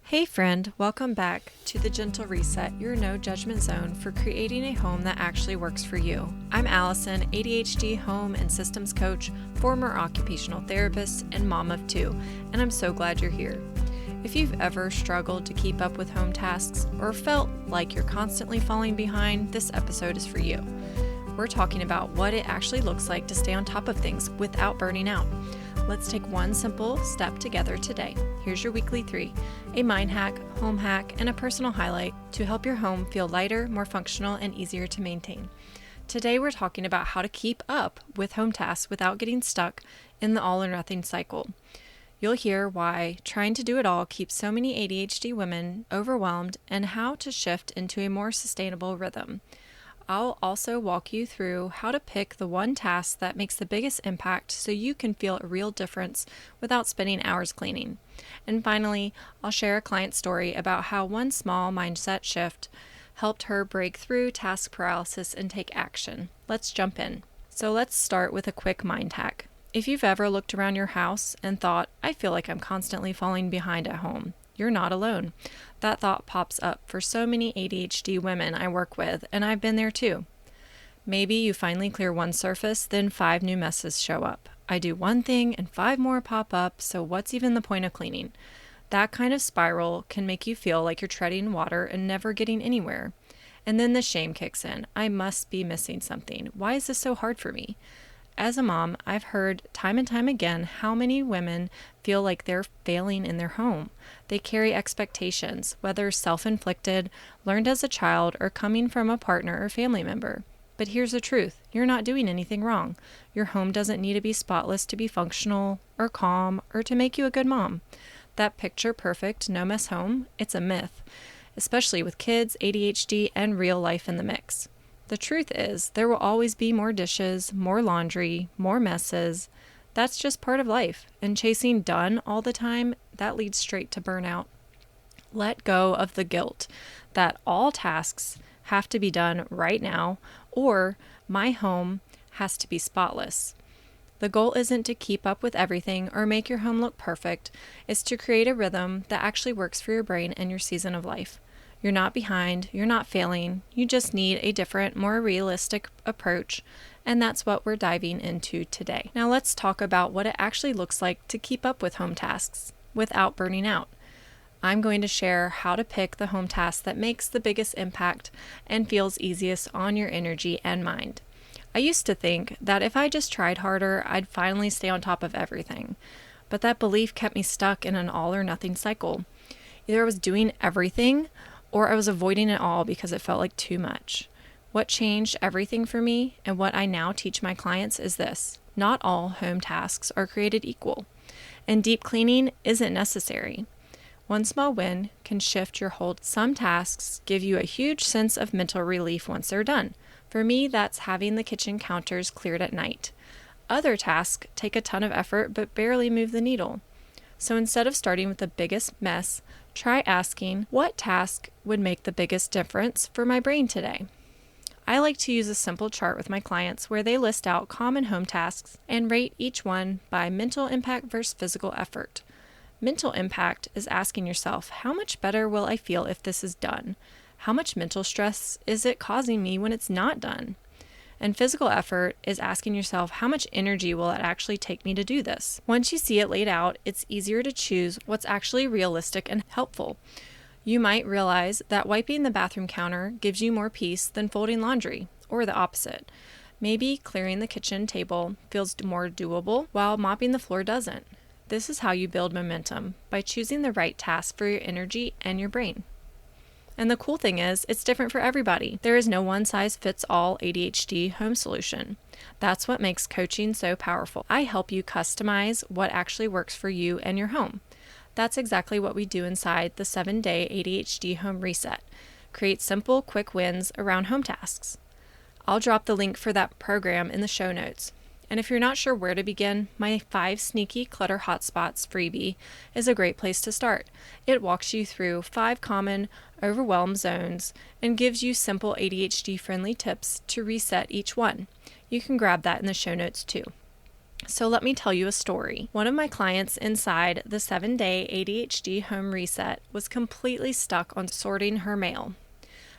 Hey friend, welcome back to the Gentle Reset, your no judgment zone for creating a home that actually works for you. I'm Allison, ADHD home and systems coach, former occupational therapist, and mom of two, and I'm so glad you're here. If you've ever struggled to keep up with home tasks or felt like you're constantly falling behind, this episode is for you. We're talking about what it actually looks like to stay on top of things without burning out. Let's take one simple step together today. Here's your weekly 3, a mind hack, home hack, and a personal highlight to help your home feel lighter, more functional, and easier to maintain. Today we're talking about how to keep up with home tasks without getting stuck in the all or nothing cycle. You'll hear why trying to do it all keeps so many ADHD women overwhelmed and how to shift into a more sustainable rhythm. I'll also walk you through how to pick the one task that makes the biggest impact so you can feel a real difference without spending hours cleaning. And finally, I'll share a client story about how one small mindset shift helped her break through task paralysis and take action. Let's jump in. So let's start with a quick mind hack. If you've ever looked around your house and thought, I feel like I'm constantly falling behind at home, you're not alone. That thought pops up for so many ADHD women I work with, and I've been there too. Maybe you finally clear one surface, then 5 new messes show up. I do one thing and 5 more pop up, so what's even the point of cleaning? That kind of spiral can make you feel like you're treading water and never getting anywhere. And then the shame kicks in. I must be missing something. Why is this so hard for me? As a mom, I've heard time and time again how many women feel like they're failing in their home. They carry expectations, whether self-inflicted, learned as a child, or coming from a partner or family member. But here's the truth. You're not doing anything wrong. Your home doesn't need to be spotless to be functional or calm or to make you a good mom. That picture-perfect, no-mess home, it's a myth, especially with kids, ADHD, and real life in the mix. The truth is, there will always be more dishes, more laundry, more messes. That's just part of life. And chasing done all the time, that leads straight to burnout. Let go of the guilt that all tasks have to be done right now, or my home has to be spotless. The goal isn't to keep up with everything or make your home look perfect. It's to create a rhythm that actually works for your brain and your season of life. You're not behind, you're not failing, you just need a different, more realistic approach, and that's what we're diving into today. Now let's talk about what it actually looks like to keep up with home tasks without burning out. I'm going to share how to pick the home task that makes the biggest impact and feels easiest on your energy and mind. I used to think that if I just tried harder, I'd finally stay on top of everything, but that belief kept me stuck in an all or nothing cycle. Either I was doing everything or I was avoiding it all because it felt like too much. What changed everything for me and what I now teach my clients is this: not all home tasks are created equal, and deep cleaning isn't necessary. One small win can shift your whole. Some tasks give you a huge sense of mental relief once they're done. For me, that's having the kitchen counters cleared at night. Other tasks take a ton of effort but barely move the needle. So instead of starting with the biggest mess, try asking, what task would make the biggest difference for my brain today? I like to use a simple chart with my clients where they list out common home tasks and rate each one by mental impact versus physical effort. Mental impact is asking yourself, how much better will I feel if this is done? How much mental stress is it causing me when it's not done? And physical effort is asking yourself, how much energy will it actually take me to do this? Once you see it laid out, it's easier to choose what's actually realistic and helpful. You might realize that wiping the bathroom counter gives you more peace than folding laundry, or the opposite. Maybe clearing the kitchen table feels more doable, while mopping the floor doesn't. This is how you build momentum, by choosing the right task for your energy and your brain. And the cool thing is, it's different for everybody. There is no one-size-fits-all ADHD home solution. That's what makes coaching so powerful. I help you customize what actually works for you and your home. That's exactly what we do inside the 7-day ADHD Home Reset. Create simple, quick wins around home tasks. I'll drop the link for that program in the show notes. And if you're not sure where to begin, my 5 Sneaky Clutter Hotspots freebie is a great place to start. It walks you through 5 common overwhelm zones and gives you simple ADHD-friendly tips to reset each one. You can grab that in the show notes too. So let me tell you a story. One of my clients inside the 7-day ADHD home reset was completely stuck on sorting her mail.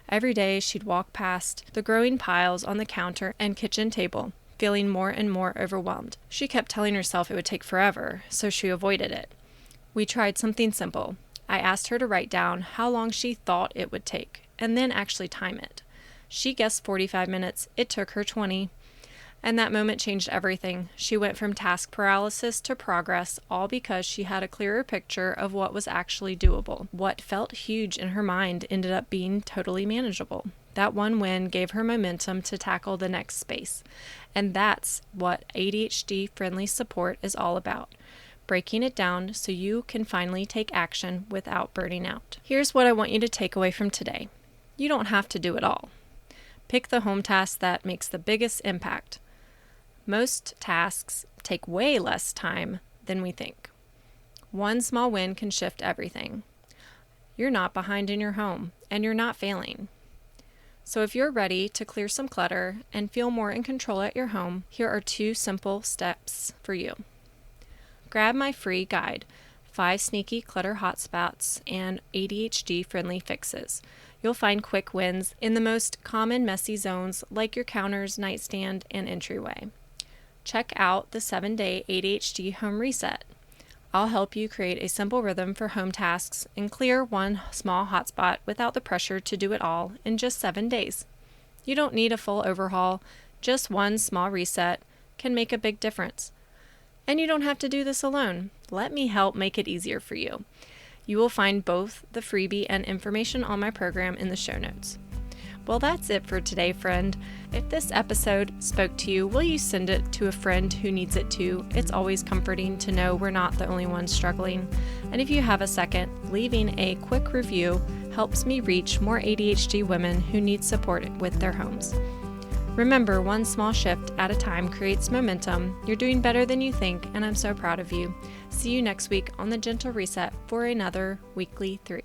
Every day she'd walk past the growing piles on the counter and kitchen table, feeling more and more overwhelmed. She kept telling herself it would take forever, so she avoided it. We tried something simple. I asked her to write down how long she thought it would take, and then actually time it. She guessed 45 minutes. It took her 20. And that moment changed everything. She went from task paralysis to progress, all because she had a clearer picture of what was actually doable. What felt huge in her mind ended up being totally manageable. That one win gave her momentum to tackle the next space. And that's what ADHD-friendly support is all about. Breaking it down so you can finally take action without burning out. Here's what I want you to take away from today. You don't have to do it all. Pick the home task that makes the biggest impact. Most tasks take way less time than we think. One small win can shift everything. You're not behind in your home, and you're not failing. So if you're ready to clear some clutter and feel more in control at your home, here are 2 simple steps for you. Grab my free guide, 5 Sneaky Clutter Hotspots and ADHD-Friendly Fixes. You'll find quick wins in the most common messy zones like your counters, nightstand, and entryway. Check out the 7-day ADHD home reset. I'll help you create a simple rhythm for home tasks and clear one small hotspot without the pressure to do it all in just 7 days. You don't need a full overhaul. Just one small reset can make a big difference. And you don't have to do this alone. Let me help make it easier for you. You will find both the freebie and information on my program in the show notes. Well, that's it for today, friend. If this episode spoke to you, will you send it to a friend who needs it too? It's always comforting to know we're not the only ones struggling. And if you have a second, leaving a quick review helps me reach more ADHD women who need support with their homes. Remember, one small shift at a time creates momentum. You're doing better than you think, and I'm so proud of you. See you next week on the Gentle Reset for another weekly 3.